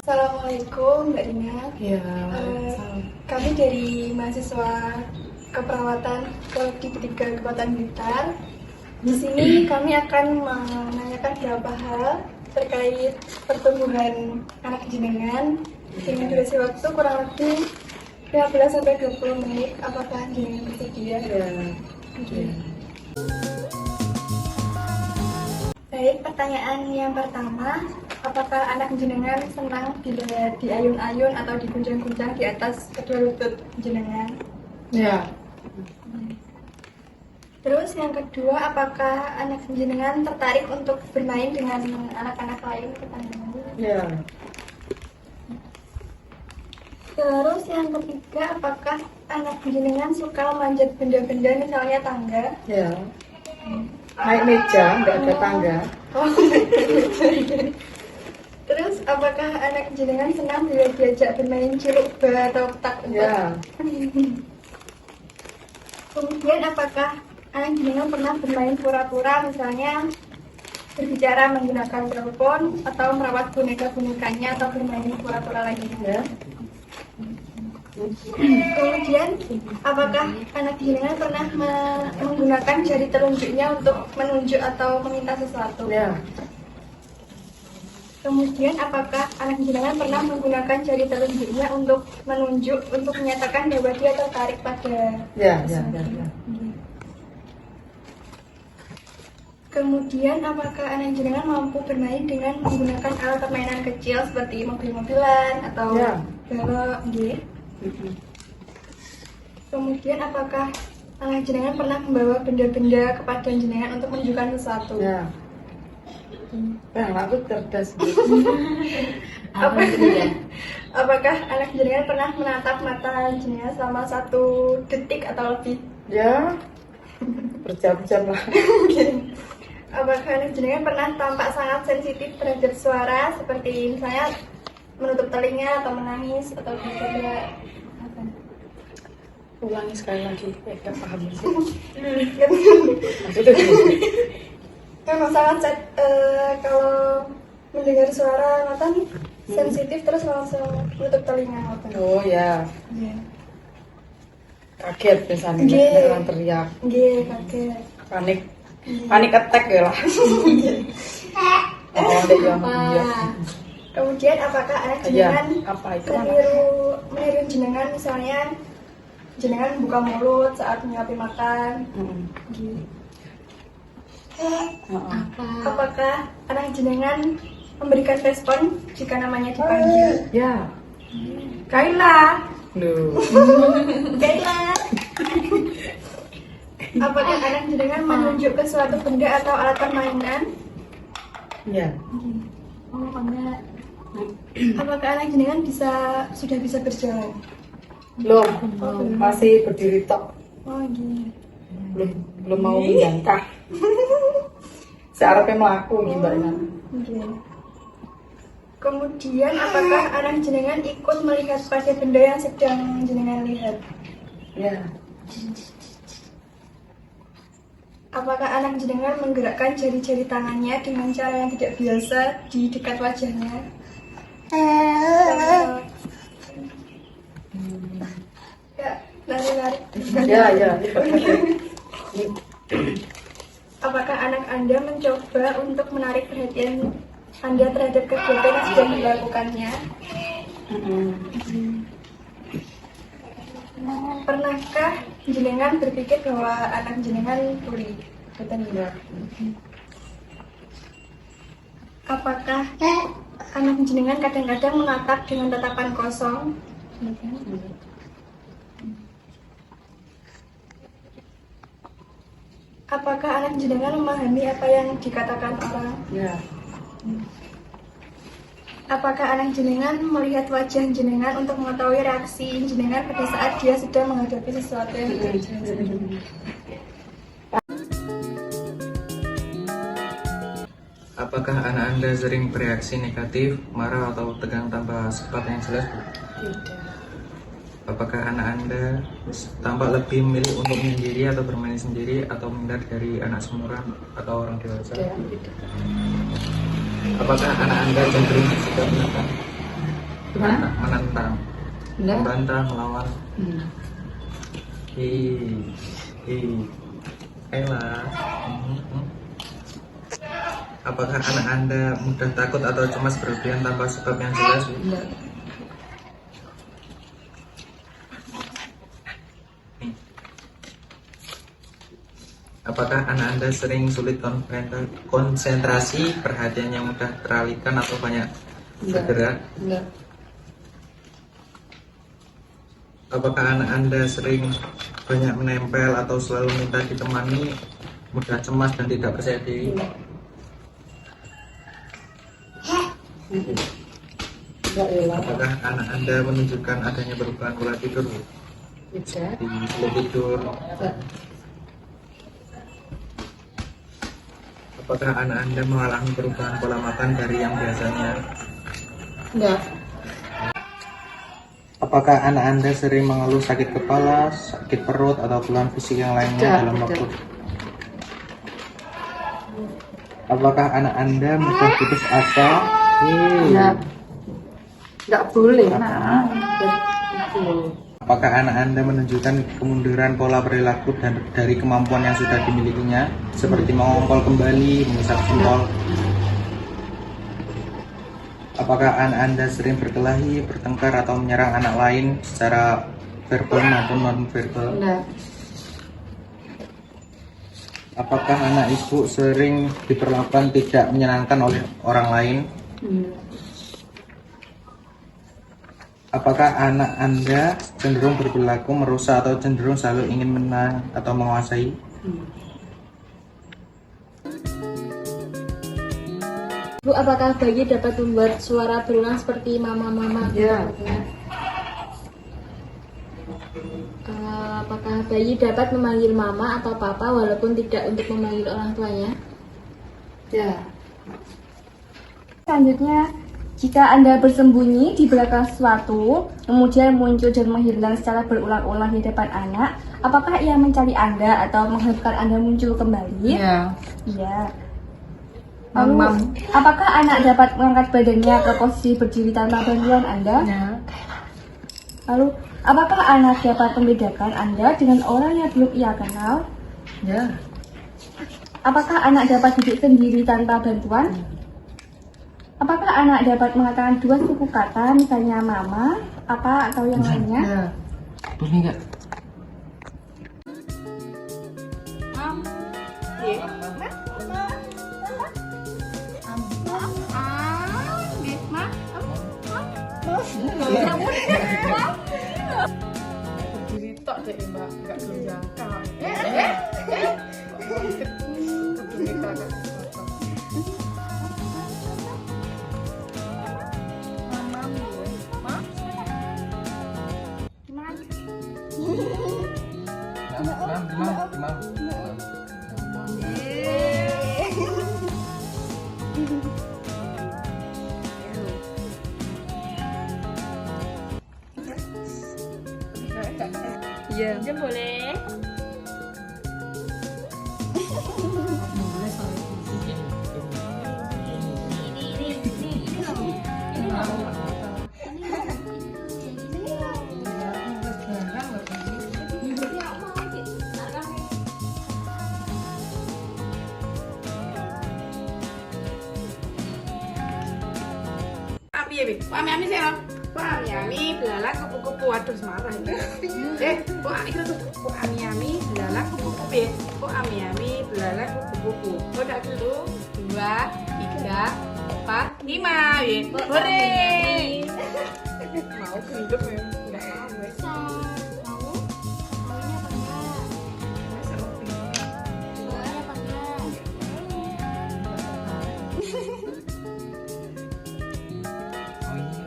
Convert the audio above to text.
Assalamualaikum Mbak Dina. Ya, Kami dari mahasiswa keperawatan Prodi 3 Kekuatan Blitar. Di sini kami akan menanyakan beberapa hal terkait pertumbuhan anak jenengan dengan durasi waktu kurang lebih 15 sampai 20 menit. Apakah jenengan bersedia? ya. Baik, pertanyaan yang pertama, apakah anak jenengan senang bila diayun-ayun atau diguncang-guncang di atas kedua lutut jenengan? Ya, Terus yang kedua, apakah anak jenengan tertarik untuk bermain dengan anak-anak lain tetangga? ya. Terus yang ketiga, apakah anak jenengan suka memanjat benda-benda misalnya tangga? Ya. Naik meja, nggak ada tangga. Oh, terus apakah anak jenengan senang bila diajak bermain ciluk ba atau petak umpet? Ya, Kemudian apakah anak jenengan pernah bermain pura-pura misalnya berbicara menggunakan telepon atau merawat boneka-bonekanya atau bermain pura-pura lainnya? ya. Kemudian apakah anak jenengan pernah menggunakan jari telunjuknya untuk menunjuk atau meminta sesuatu? Ya, Kemudian apakah anak jenengan pernah menggunakan jari telunjuknya untuk menunjuk untuk menyatakan bahwa dia tertarik pada ya, ya, sesuatu? ya. Kemudian apakah anak jenengan mampu bermain dengan menggunakan alat permainan kecil seperti mobil-mobilan atau Ya. balok? Kemudian apakah anak jenengan pernah membawa benda-benda kepada jenengan untuk menunjukkan sesuatu? Ya. Aku cerdas. Apakah anak jenengan pernah menatap mata jenengan selama 1 detik atau lebih? Ya, berjam-jam lah. Apakah anak jenengan pernah tampak sangat sensitif terhadap suara seperti misalnya menutup telinga atau menangis atau tidak? Ulangi sekali lagi, nggak paham sih. Maksudnya Maksudnya gimana? memang sangat kalau mendengar suara mata nih sensitif terus langsung menutup telinga mata. Oh ya, Iya. kaget misalnya, Iya. ada orang teriak, Nggih, kaget. panik attack ya lah. Oh, ada yang iya. Kemudian apakah anak Iya, jenengan apa itu anak? meniru jenengan misalnya jenengan buka mulut saat menyuapi makan? Nggih. Heeh. Apakah anak jenengan memberikan respon jika namanya dipanggil? Ya, Kaila. Loh. Kaila. Apakah anak jenengan menunjuk ke suatu benda atau alat permainan? Ya. Oh, enggak. Apakah anak jenengan sudah bisa berjalan? Belum, masih berdiri tok. Oh, gini. Belum mau menjangkah. Searepnya melaku nih Mbak Ina. Oke. Kemudian apakah anak jenengan ikut melihat pada benda yang sedang jenengan lihat? Ya. Apakah anak jenengan menggerakkan jari-jari tangannya dengan cara yang tidak biasa di dekat wajahnya? Ya, lari-lari. Ya. Apakah anak Anda mencoba untuk menarik perhatian Anda terhadap kegiatan yang sedang dilakukannya? Pernahkah jenengan berpikir bahwa anak jenengan tuli? Betul tidak? Apakah anak jenengan kadang-kadang menatap dengan tatapan kosong? Apakah anak jenengan memahami apa yang dikatakan orang? Ya. Apakah anak jenengan melihat wajah jenengan untuk mengetahui reaksi jenengan pada saat dia sedang menghadapi sesuatu yang tidak jelas? Apakah anak Anda sering bereaksi negatif, marah atau tegang tanpa sebab yang jelas? Apakah anak Anda tampak lebih memilih untuk menyendiri atau bermain sendiri atau menghindar dari anak seumuran atau orang dewasa? Apakah anak Anda cenderung suka menatap Gimana? menentang, Enggak. membantah, melawan. Hmm. Ella. Apakah anak Anda mudah takut atau cemas berlebihan tanpa sebab yang jelas? Enggak. Apakah anak Anda sering sulit konsentrasi, perhatiannya mudah teralihkan atau banyak bergerak? Enggak. Apakah anak Anda sering banyak menempel atau selalu minta ditemani, mudah cemas dan tidak percaya diri? Enggak ya. Apakah anak Anda menunjukkan adanya perubahan pola tidur Tidak. di sebelum tidur? Enggak. Apakah anak Anda mengalami perubahan pola makan dari yang biasanya? Enggak. Apakah anak Anda sering mengeluh sakit kepala, sakit perut, atau keluhan fisik yang lainnya Tidak, dalam tidak. waktu? Apakah anak Anda mudah putus asa? Enggak. Enggak boleh. Nah, itu. Apakah anak Anda menunjukkan kemunduran pola perilaku dan dari kemampuan yang sudah dimilikinya, seperti mengongkol kembali, mengusap jempol? Apakah anak Anda sering berkelahi, bertengkar, atau menyerang anak lain secara verbal maupun non-verbal? Enggak. Apakah anak Ibu sering diperlakukan tidak menyenangkan oleh orang lain? Enggak. Apakah anak Anda cenderung berperilaku merusak atau cenderung selalu ingin menang atau menguasai? Bu, apakah bayi dapat membuat suara berulang seperti mama-mama? Ya. Apakah bayi dapat memanggil mama atau papa walaupun tidak untuk memanggil orang tuanya? Ya. Selanjutnya, jika Anda bersembunyi di belakang sesuatu, kemudian muncul dan menghilang secara berulang-ulang di depan anak, apakah ia mencari Anda atau mengharapkan Anda muncul kembali? Ya. Iya. Lalu, Mamam. apakah anak dapat mengangkat badannya ke posisi berdiri tanpa bantuan Anda? Ya. Lalu, apakah anak dapat membedakan Anda dengan orang yang belum ia kenal? Ya. Apakah anak dapat duduk sendiri tanpa bantuan? Apakah anak dapat mengatakan dua suku kata, misalnya mama, apa, atau yang lainnya? Ya. Boleh nggak? Berdiri tok deh Mbak, enggak berjangka. Iya. Jam boleh. Ami sih ya. Ami belalang kupu-kupu waduh semarah ini. Itu tuh ami belalang kupu-kupu. Ami belalang kupu-kupu. Udah dulu 2, 3, 4, 5 ya. Hore. Mau hidup ya? Enggak mau wes. Mau? Maunya apa enggak? Maunya apa enggak? Oh, ini.